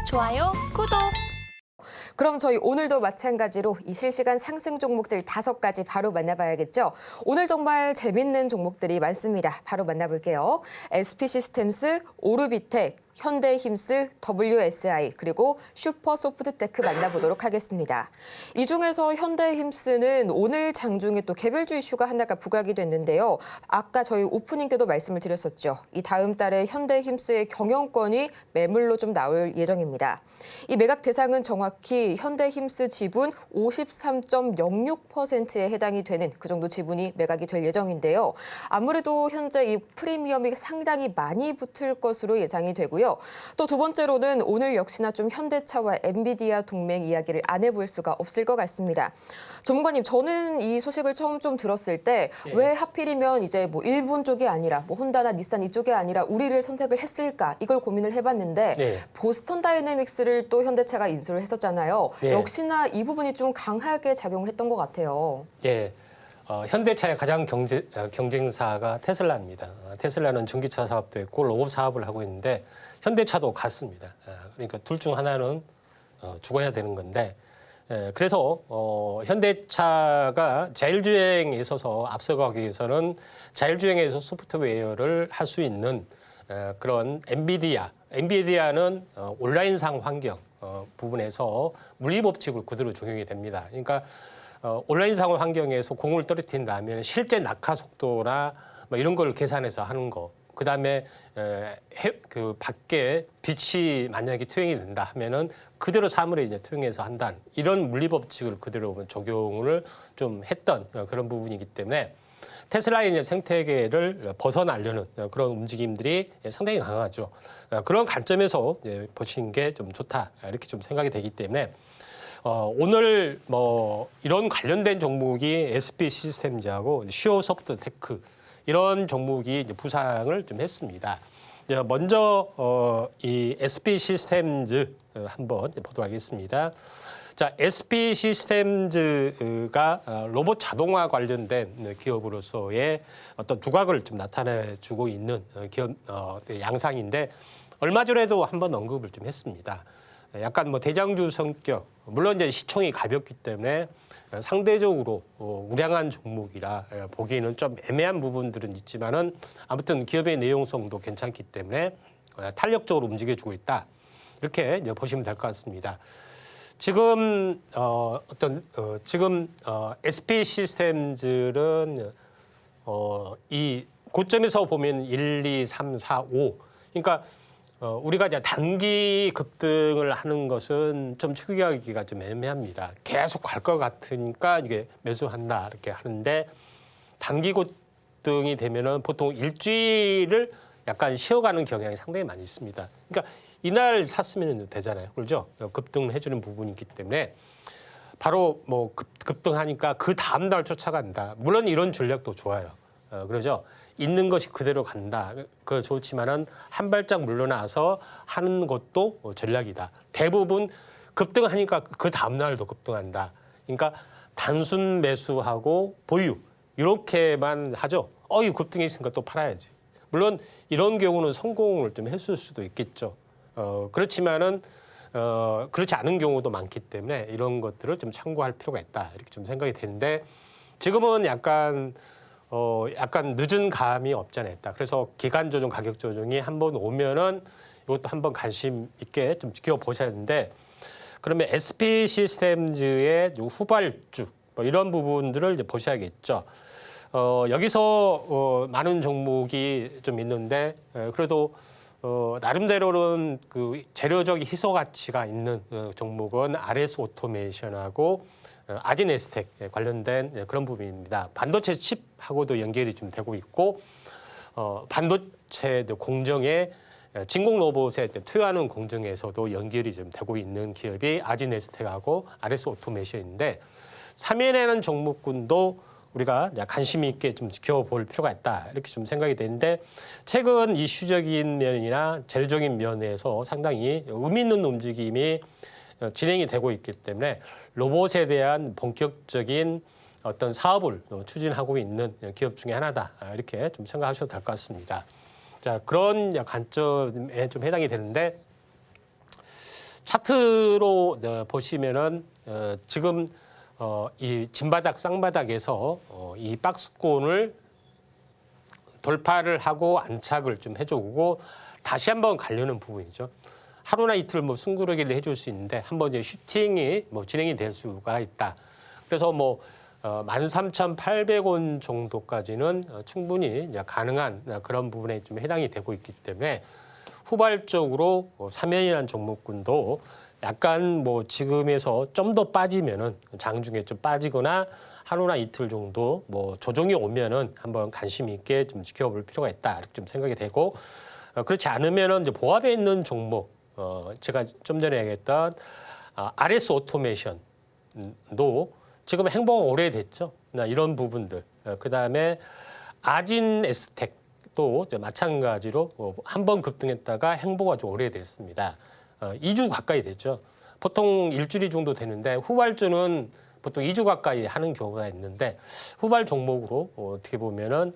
좋아요, 구독! 그럼 저희 오늘도 마찬가지로 이 실시간 상승 종목들 5가지 바로 만나봐야겠죠. 오늘 정말 재밌는 종목들이 많습니다. 바로 만나볼게요. SP시스템스, 오르비텍, 현대힘스, WSI, 그리고 슈퍼소프트테크 만나보도록 하겠습니다. 이 중에서 현대힘스는 오늘 장중에 또 개별주 이슈가 하나가 부각이 됐는데요. 아까 저희 오프닝 때도 말씀을 드렸었죠. 이 다음 달에 현대힘스의 경영권이 매물로 좀 나올 예정입니다. 이 매각 대상은 정확히 현대힘스 지분 53.06%에 해당이 되는 그 정도 지분이 매각이 될 예정인데요. 아무래도 현재 이 프리미엄이 상당히 많이 붙을 것으로 예상이 되고요. 또 두 번째로는 오늘 역시나 좀 현대차와 엔비디아 동맹 이야기를 안 해볼 수가 없을 것 같습니다. 전문가님, 저는 이 소식을 처음 좀 들었을 때 왜 하필이면 이제 뭐 일본 쪽이 아니라 뭐 혼다나 닛산 이쪽이 아니라 우리를 선택을 했을까 이걸 고민을 해봤는데 보스턴 다이내믹스를 또 현대차가 인수를 했었잖아요. 역시나 이 부분이 좀 강하게 작용을 했던 것 같아요. 현대차의 가장 경쟁사가 테슬라입니다. 테슬라는 전기차 사업도 있고 로봇 사업을 하고 있는데 현대차도 같습니다. 그러니까 둘 중 하나는 죽어야 되는 건데 그래서 현대차가 자율주행에 있어서 앞서가기 위해서는 자율주행에서 소프트웨어를 할 수 있는 그런 엔비디아는 온라인상 환경 부분에서 물리법칙을 그대로 적용이 됩니다. 그러니까 온라인상 환경에서 공을 떨어뜨린다면 실제 낙하 속도나 뭐 이런 걸 계산해서 하는 거. 그다음에 그 밖에 빛이 만약에 투영이 된다 하면은 그대로 사물에 이제 투영해서 한다. 이런 물리법칙을 그대로 적용을 좀 했던 그런 부분이기 때문에 테슬라의 이제 생태계를 벗어나려는 그런 움직임들이 상당히 강하죠. 그런 관점에서 보시는 게 좀 좋다 이렇게 좀 생각이 되기 때문에 오늘 뭐 이런 관련된 종목이 SP시스템즈하고 슈어소프트테크 이런 종목이 이제 부상을 좀 했습니다. 먼저 이 SP시스템즈 한번 보도록 하겠습니다. 자, SP시스템즈가 로봇 자동화 관련된 기업으로서의 어떤 두각을 좀 나타내주고 있는 기업 양상인데 얼마 전에도 한번 언급을 좀 했습니다. 약간 뭐 대장주 성격, 물론 이제 시총이 가볍기 때문에 상대적으로 우량한 종목이라 보기에는 좀 애매한 부분들은 있지만은 아무튼 기업의 내용성도 괜찮기 때문에 탄력적으로 움직여주고 있다. 이렇게 이제 보시면 될 것 같습니다. 지금 SP시스템즈는 이 고점에서 보면 1, 2, 3, 4, 5. 그러니까 우리가 이제 단기 급등을 하는 것은 좀 추격하기가 좀 애매합니다. 계속 갈 것 같으니까 이게 매수한다 이렇게 하는데 단기 급등이 되면은 보통 일주일을 약간 쉬어가는 경향이 상당히 많이 있습니다. 그러니까 이날 샀으면 되잖아요, 그렇죠? 급등을 해주는 부분이 있기 때문에 바로 뭐 급등하니까 그 다음 날 쫓아간다. 물론 이런 전략도 좋아요. 그러죠. 있는 것이 그대로 간다. 그거 좋지만은 한 발짝 물러나서 하는 것도 전략이다. 대부분 급등하니까 그 다음 날도 급등한다. 그러니까 단순 매수하고 보유 이렇게만 하죠. 이 급등했으니까 또 팔아야지. 물론 이런 경우는 성공을 좀 했을 수도 있겠죠. 그렇지만은 그렇지 않은 경우도 많기 때문에 이런 것들을 좀 참고할 필요가 있다. 이렇게 좀 생각이 되는데 지금은 약간 늦은 감이 없지 않아 있다. 그래서 기간 조정, 가격 조정이 한번 오면은 이것도 한번 관심 있게 좀 지켜보셔야 하는데 그러면 SP시스템즈의 후발주 뭐 이런 부분들을 이제 보셔야겠죠. 여기서 많은 종목이 좀 있는데 그래도 나름대로는 그 재료적 희소 가치가 있는 종목은 RS 오토메이션하고 아진에스텍 관련된 그런 부분입니다. 반도체 칩하고도 연결이 좀 되고 있고 반도체 공정에 진공 로봇에 투여하는 공정에서도 연결이 좀 되고 있는 기업이 아진에스텍하고 RS 오토메이션인데 3위에는 종목군도 우리가 관심 있게 좀 지켜볼 필요가 있다 이렇게 좀 생각이 되는데 최근 이슈적인 면이나 재료적인 면에서 상당히 의미 있는 움직임이 진행이 되고 있기 때문에 로봇에 대한 본격적인 어떤 사업을 추진하고 있는 기업 중에 하나다 이렇게 좀 생각하셔도 될 것 같습니다. 자, 그런 관점에 좀 해당이 되는데 차트로 보시면은 지금 이 진바닥 쌍바닥에서 이 박스권을 돌파를 하고 안착을 좀 해주고 다시 한번 가려는 부분이죠. 하루나 이틀 뭐 숨고르기를 해줄 수 있는데 한번 이제 슈팅이 뭐 진행이 될 수가 있다. 그래서 뭐 13,800원 정도까지는 충분히 이제 가능한 그런 부분에 좀 해당이 되고 있기 때문에 후발적으로 삼연이라는 종목군도 약간 뭐 지금에서 좀 더 빠지면은 장중에 좀 빠지거나 하루나 이틀 정도 뭐 조정이 오면은 한번 관심 있게 좀 지켜볼 필요가 있다 이렇게 좀 생각이 되고 그렇지 않으면은 이제 보합에 있는 종목 제가 좀 전에 얘기했던 RS 오토메이션도 지금 행보가 오래됐죠. 이런 부분들 그다음에 아진 에스텍도 마찬가지로 한 번 급등했다가 행보가 좀 오래됐습니다. 2주 가까이 됐죠. 보통 일주일 정도 되는데 후발주는 보통 2주 가까이 하는 경우가 있는데 후발 종목으로 어떻게 보면은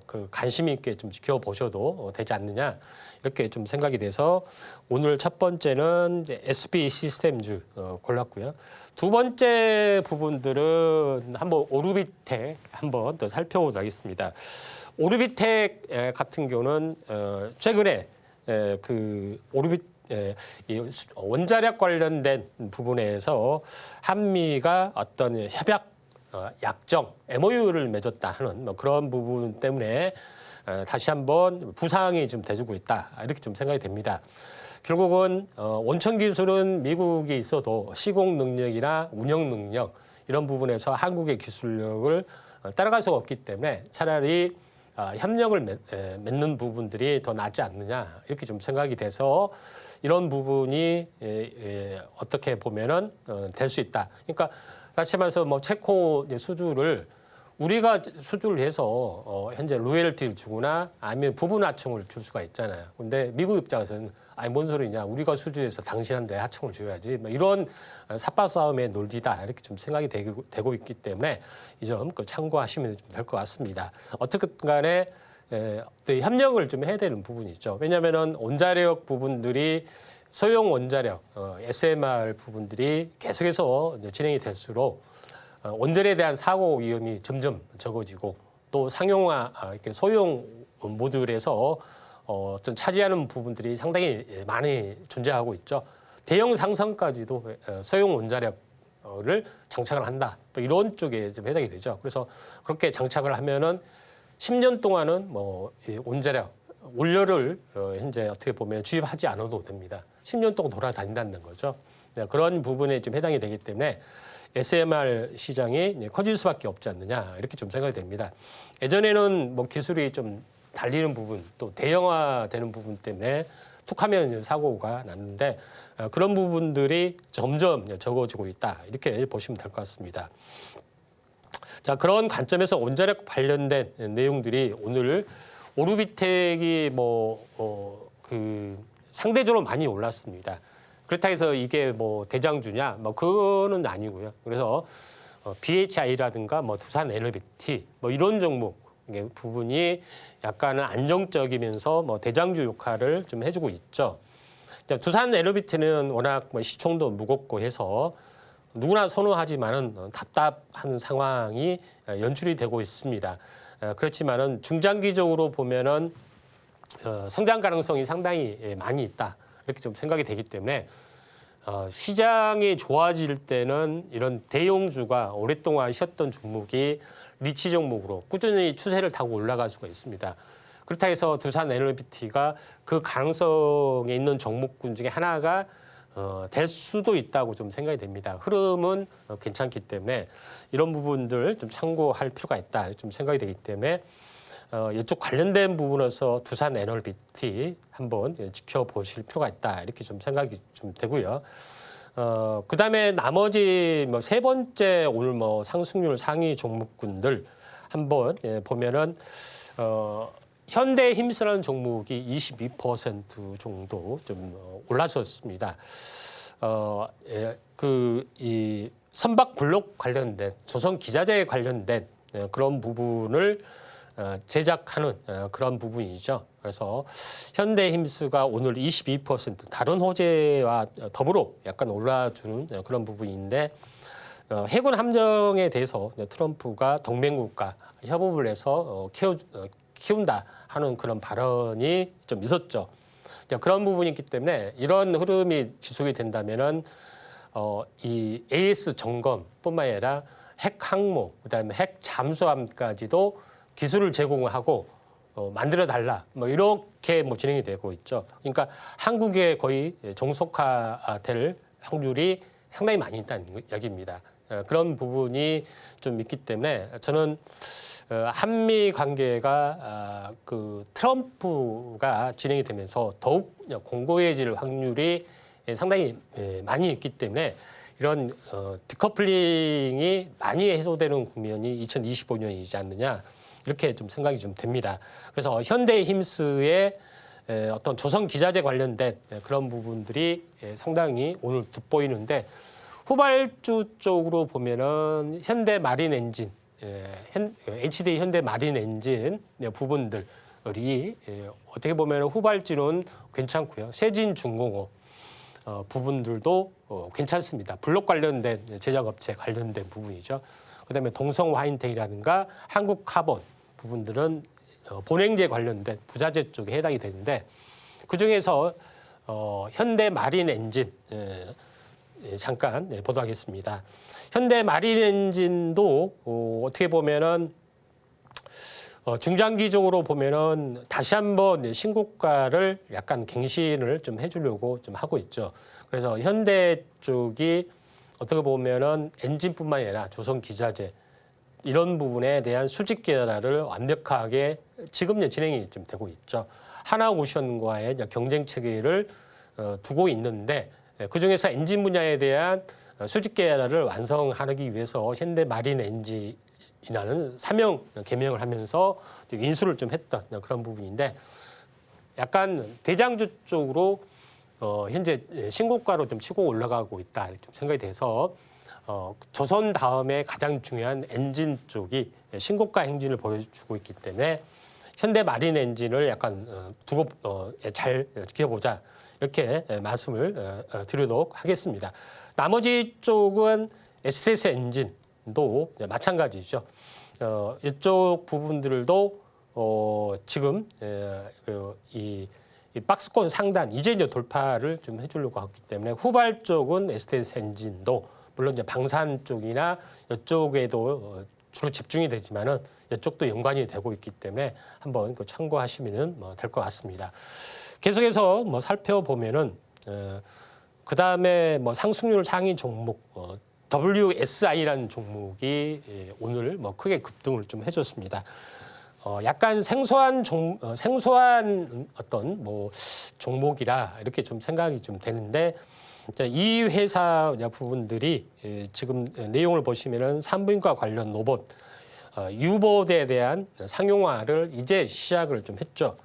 그 관심 있게 좀 지켜보셔도 되지 않느냐 이렇게 좀 생각이 돼서 오늘 첫 번째는 이제 SB 시스템즈 골랐고요. 두 번째 부분들은 한번 오르비텍 한번 더 살펴보도록 하겠습니다. 오르비텍 같은 경우는 최근에 그 이 원자력 관련된 부분에서 한미가 어떤 협약 약정 MOU를 맺었다 하는 뭐 그런 부분 때문에 다시 한번 부상이 좀 돼주고 있다 이렇게 좀 생각이 됩니다. 결국은 원천 기술은 미국이 있어도 시공 능력이나 운영 능력 이런 부분에서 한국의 기술력을 따라갈 수가 없기 때문에 차라리 협력을 맺는 부분들이 더 낫지 않느냐 이렇게 좀 생각이 돼서 이런 부분이 어떻게 보면은 될 수 있다. 그러니까 다시 말해서 뭐 체코 수주를 우리가 수주를 해서 현재 로열티를 주거나 아니면 부분 하청을 줄 수가 있잖아요. 근데 미국 입장에서는 아니 뭔 소리냐 우리가 수주해서 당신한테 하청을 줘야지 뭐 이런 삿바 싸움의 논리다 이렇게 좀 생각이 되고 있기 때문에 이 점 참고하시면 될 것 같습니다. 어떻든 간에 협력을 좀 해야 되는 부분이 있죠. 왜냐하면은 원자력 부분들이 소형 원자력 SMR 부분들이 계속해서 이제 진행이 될수록 원전에 대한 사고 위험이 점점 적어지고 또 상용화 이렇게 소형 모듈에서 좀 차지하는 부분들이 상당히 많이 존재하고 있죠. 대형 상선까지도 소형 원자력을 장착을 한다. 또 이런 쪽에 좀 해당이 되죠. 그래서 그렇게 장착을 하면은 10년 동안은 뭐 원자력 원료를 현재 어떻게 보면 주입하지 않아도 됩니다. 10년 동안 돌아다닌다는 거죠. 그런 부분에 좀 해당이 되기 때문에 SMR 시장이 커질 수밖에 없지 않느냐 이렇게 좀 생각이 됩니다. 예전에는 뭐 기술이 좀 달리는 부분 또 대형화되는 부분 때문에 툭하면 사고가 났는데 그런 부분들이 점점 적어지고 있다 이렇게 보시면 될 것 같습니다. 자, 그런 관점에서 원자력 관련된 내용들이 오늘 오르비텍이 상대적으로 많이 올랐습니다. 그렇다 해서 이게 뭐 대장주냐? 뭐 그거는 아니고요. 그래서 BHI라든가 뭐 두산 에너비티 뭐 이런 종목 부분이 약간은 안정적이면서 뭐 대장주 역할을 좀 해주고 있죠. 두산 에너비티는 워낙 뭐 시총도 무겁고 해서 누구나 선호하지만은 답답한 상황이 연출이 되고 있습니다. 그렇지만은 중장기적으로 보면은 성장 가능성이 상당히 많이 있다 이렇게 좀 생각이 되기 때문에 시장이 좋아질 때는 이런 대형주가 오랫동안 쉬었던 종목이 리치 종목으로 꾸준히 추세를 타고 올라갈 수가 있습니다. 그렇다 해서 두산 에너비티가 그 가능성에 있는 종목군 중에 하나가 될 수도 있다고 좀 생각이 됩니다. 흐름은 괜찮기 때문에 이런 부분들 좀 참고할 필요가 있다 좀 생각이 되기 때문에 이쪽 관련된 부분에서 두산 에너비티 한번 지켜보실 필요가 있다 이렇게 좀 생각이 좀 되고요. 그다음에 나머지 뭐 세 번째 오늘 뭐 상승률 상위 종목군들 한번 보면은 현대힘스라는 종목이 22% 정도 좀 올랐었습니다. 이 선박 블록 관련된 조선 기자재 관련된 그런 부분을 제작하는 그런 부분이죠. 그래서 현대힘스가 오늘 22% 다른 호재와 더불어 약간 올라주는 그런 부분인데 해군 함정에 대해서 트럼프가 동맹국가 협업을 해서 키운다 하는 그런 발언이 좀 있었죠. 그런 부분이 있기 때문에 이런 흐름이 지속이 된다면은 이 AS 점검뿐만 아니라 핵 항모, 그다음에 핵 잠수함까지도 기술을 제공하고 만들어 달라. 뭐 이렇게 뭐 진행이 되고 있죠. 그러니까 한국에 거의 종속화될 확률이 상당히 많이 있다는 이야기입니다. 그런 부분이 좀 있기 때문에 저는 한미 관계가 그 트럼프가 진행이 되면서 더욱 공고해질 확률이 상당히 많이 있기 때문에 이런 디커플링이 많이 해소되는 국면이 2025년이지 않느냐 이렇게 좀 생각이 좀 됩니다. 그래서 현대힘스의 어떤 조선 기자재 관련된 그런 부분들이 상당히 오늘 돋보이는데 후발주 쪽으로 보면은 현대 마린 엔진, HD 현대 마린 엔진 부분들이 어떻게 보면 후발주는 괜찮고요. 세진중공업 부분들도 괜찮습니다. 블록 관련된 제작업체 관련된 부분이죠. 그다음에 동성 와인텍이라든가 한국카본 부분들은 본행제 관련된 부자재 쪽에 해당이 되는데 그중에서 현대 마린 엔진 잠깐 보도록 하겠습니다. 현대 마린 엔진도 어떻게 보면은 중장기적으로 보면은 다시 한번 신고가를 약간 갱신을 좀 해주려고 좀 하고 있죠. 그래서 현대 쪽이 어떻게 보면은 엔진뿐만 아니라 조선 기자재 이런 부분에 대한 수직 계열화를 완벽하게 지금 진행이 좀 되고 있죠. 하나오션과의 경쟁 체계를 두고 있는데 그 중에서 엔진 분야에 대한 수직 계열화를 완성하기 위해서 현대 마린 엔진이라는 사명 개명을 하면서 인수를 좀 했던 그런 부분인데 약간 대장주 쪽으로 현재 신고가로 좀 치고 올라가고 있다 좀 생각이 돼서 조선 다음에 가장 중요한 엔진 쪽이 신고가 행진을 보여주고 있기 때문에 현대 마린 엔진을 약간 두고 잘 지켜보자 이렇게 말씀을 드리도록 하겠습니다. 나머지 쪽은 STS 엔진도 마찬가지죠. 이쪽 부분들도 지금 이 박스권 상단 이제 돌파를 좀 해주려고 하기 때문에 후발 쪽은 STS 엔진도 물론 이제 방산 쪽이나 이쪽에도 주로 집중이 되지만은 이쪽도 연관이 되고 있기 때문에 한번 참고하시면 될 것 같습니다. 계속해서 살펴보면은 그 다음에 상승률 상위 종목 WSI라는 종목이 오늘 크게 급등을 좀 해줬습니다. 약간 생소한 어떤 종목이라 이렇게 좀 생각이 좀 되는데 이 회사 부분들이 지금 내용을 보시면은 산부인과 관련 로봇 유봇에 대한 상용화를 이제 시작을 좀 했죠.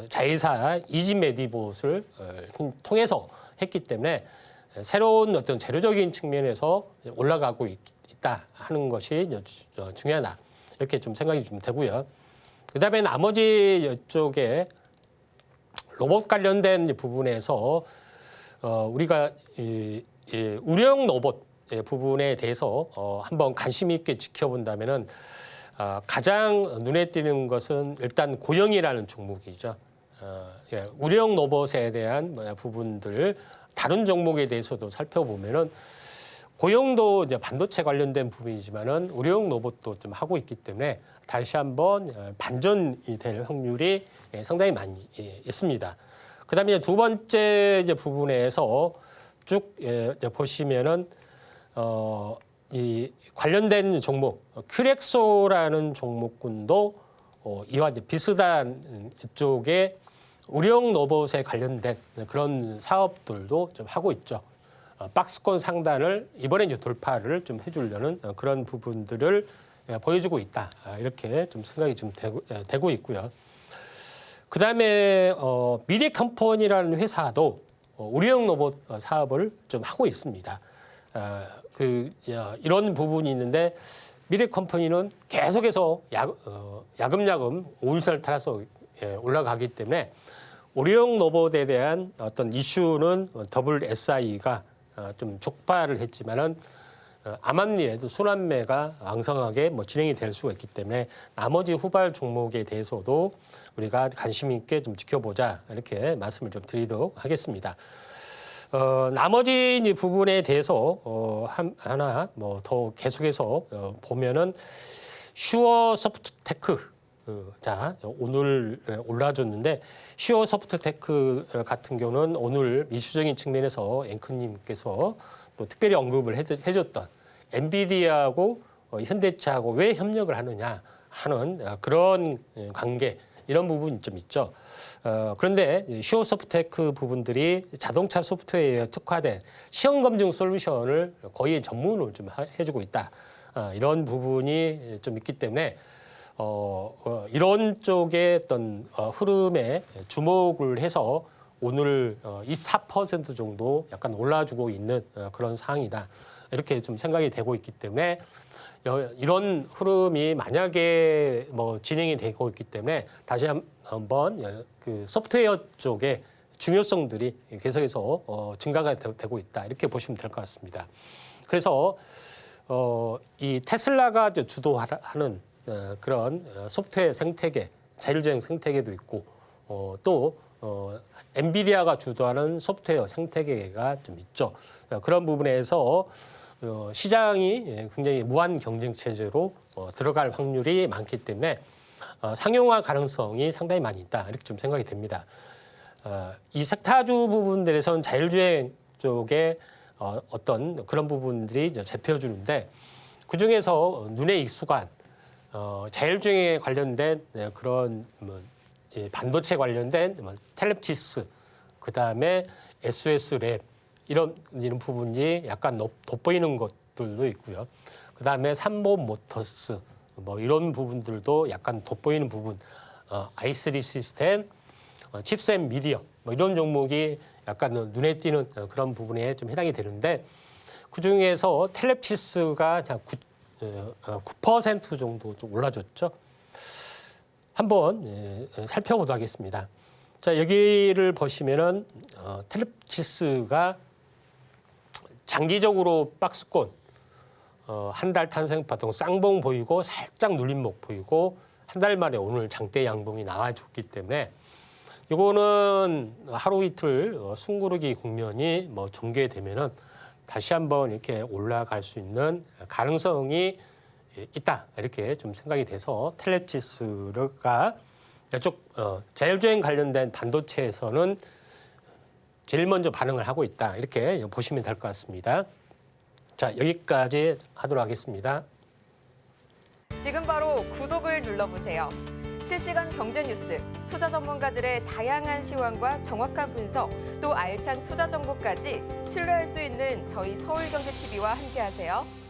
자회사 이지메디봇을 통해서 했기 때문에 새로운 어떤 재료적인 측면에서 올라가고 있다 하는 것이 중요하다 이렇게 좀 생각이 좀 되고요. 그다음에 나머지 이쪽에 로봇 관련된 부분에서 우리가 우량 로봇 부분에 대해서 한번 관심 있게 지켜본다면은 가장 눈에 띄는 것은 일단 고영이라는 종목이죠. 우량 로봇에 대한 부분들 다른 종목에 대해서도 살펴보면은 고영도 이제 반도체 관련된 부분이지만은 우량 로봇도 좀 하고 있기 때문에 다시 한번 반전이 될 확률이 상당히 많이 있습니다. 그다음에 두 번째 이제 부분에서 쭉 보시면은 이 관련된 종목 큐렉소라는 종목군도 이와 이제 비슷한 쪽에 우량 로봇에 관련된 그런 사업들도 좀 하고 있죠. 박스권 상단을 이번에 이제 돌파를 좀 해주려는 그런 부분들을 보여주고 있다. 이렇게 좀 생각이 좀 되고 있고요. 그 다음에 미래 컴퍼니라는 회사도 우량 로봇 사업을 좀 하고 있습니다. 이런 부분이 있는데 미래컴퍼니는 계속해서 야금야금 5일선을 따라서 올라가기 때문에 오리온 로봇에 대한 어떤 이슈는 더블 SI가 좀 촉발을 했지만은 암암리에도 순환매가 왕성하게 진행이 될 수가 있기 때문에 나머지 후발 종목에 대해서도 우리가 관심 있게 좀 지켜보자 이렇게 말씀을 좀 드리도록 하겠습니다. 나머지 이제 부분에 대해서 하나 더 계속해서 보면은 슈어 소프트테크 자 오늘 올라줬는데 슈어 소프트테크 같은 경우는 오늘 이슈적인 측면에서 앵커님께서 또 특별히 언급을 해줬던 엔비디아하고 현대차하고 왜 협력을 하느냐 하는 그런 관계 이런 부분이 좀 있죠. 그런데 슈어 소프트테크 부분들이 자동차 소프트웨어에 특화된 시험 검증 솔루션을 거의 전문으로 좀 해주고 있다. 이런 부분이 좀 있기 때문에 이런 쪽의 어떤 흐름에 주목을 해서 오늘 24% 정도 약간 올라주고 있는 그런 상황이다. 이렇게 좀 생각이 되고 있기 때문에 이런 흐름이 만약에 진행이 되고 있기 때문에 다시 한번 그 소프트웨어 쪽의 중요성들이 계속해서 증가가 되고 있다. 이렇게 보시면 될 것 같습니다. 그래서 이 테슬라가 주도하는 그런 소프트웨어 생태계, 자율주행 생태계도 있고 또 엔비디아가 주도하는 소프트웨어 생태계가 좀 있죠. 그런 부분에서 시장이 굉장히 무한 경쟁 체제로 들어갈 확률이 많기 때문에 상용화 가능성이 상당히 많이 있다. 이렇게 좀 생각이 됩니다. 이 섹타주 부분들에서는 자율주행 쪽에 어떤 그런 부분들이 잡혀주는데 그중에서 눈에 익숙한 자율주행에 관련된 그런 반도체 관련된 텔렙시스, 그다음에 SOS랩 이런 부분이 약간 돋보이는 것들도 있고요. 그다음에 삼보모터스 이런 부분들도 약간 돋보이는 부분, i3 시스템, 칩셋 미디어 이런 종목이 약간 눈에 띄는 그런 부분에 좀 해당이 되는데 그중에서 텔렙시스가 9% 정도 좀 올라줬죠. 한번 살펴보도록 하겠습니다. 자, 여기를 보시면은 텔렙시스가 장기적으로 박스권 한 달 탄생 파동 쌍봉 보이고 살짝 눌림목 보이고 한 달 만에 오늘 장대 양봉이 나와줬기 때문에 이거는 하루 이틀 숨고르기 국면이 전개되면은 다시 한번 이렇게 올라갈 수 있는 가능성이 있다 이렇게 좀 생각이 돼서 텔렙시스가 이쪽 자율주행 관련된 반도체에서는 제일 먼저 반응을 하고 있다 이렇게 보시면 될 것 같습니다. 자, 여기까지 하도록 하겠습니다. 지금 바로 구독을 눌러보세요. 실시간 경제 뉴스, 투자 전문가들의 다양한 시황과 정확한 분석, 또 알찬 투자 정보까지 신뢰할 수 있는 저희 서울경제TV와 함께하세요.